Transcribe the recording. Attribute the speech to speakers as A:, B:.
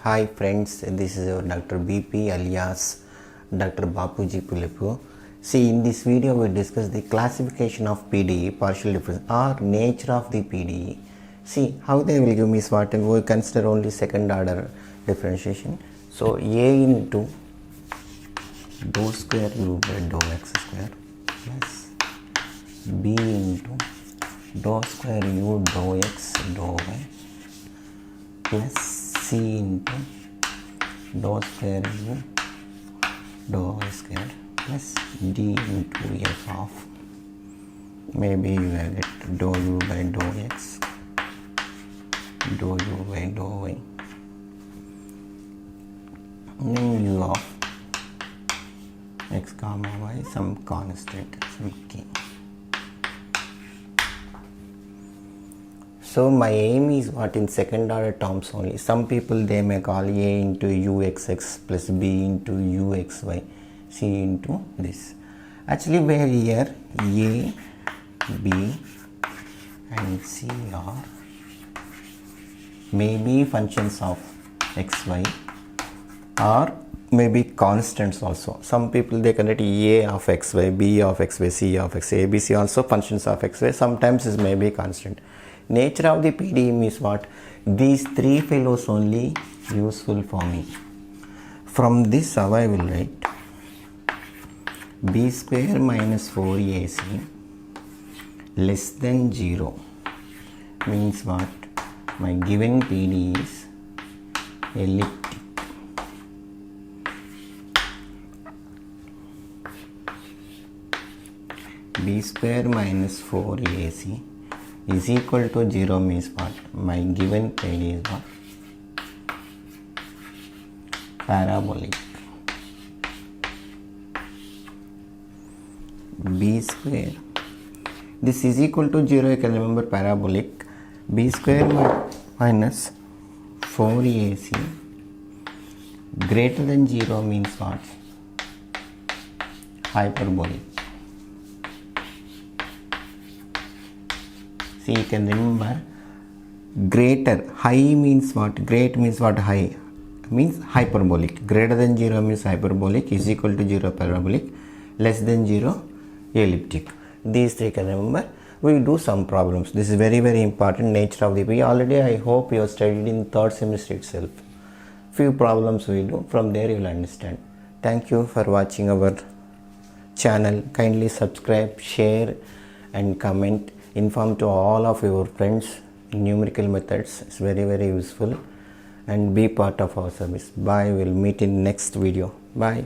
A: Hi friends, this is your Dr. BP alias Dr. Bapuji Pullepu. See, in this video we discuss the classification of PDE, partial difference, or nature of the PDE. See, how they will give me is what we consider only second order differentiation. So, A into dou square u by dou x square plus B into dou square u dou x dou y plus C into dou square u dou y square plus D into f of, maybe you will get dou u by dou x, dou u by dou y, then u of x comma y, some constant, some k. So my aim is what in second order terms only. Some people they may call A into uxx plus B into uxy, C into this. Actually where here A, B and C are maybe functions of xy or maybe constants also. Some people they can write A of xy, B of xy, C of xy, ABC also functions of xy. Sometimes is maybe constant. Nature of the PDE means what? These three fellows only useful for me. From this how I will write B square minus 4AC less than 0 means what? My given PDE is elliptic. B square minus 4AC is equal to 0 means what? My given PDE is what? Parabolic. B square, this is equal to 0, you can remember parabolic. B square minus 4AC greater than 0 means what? Hyperbolic. See, you can remember greater, high means what? Great means what? High means hyperbolic. Greater than 0 means hyperbolic, is equal to 0 parabolic, less than 0 elliptic. These three can remember. We do some problems. This is very important, nature of the PDE. Already I hope you have studied in third semester itself. Few problems we do, from there you will understand. Thank you for watching our channel. Kindly subscribe, share and comment. Inform to all of your friends in numerical methods. It's very useful, and be part of our service. Bye. We'll meet in next video. Bye.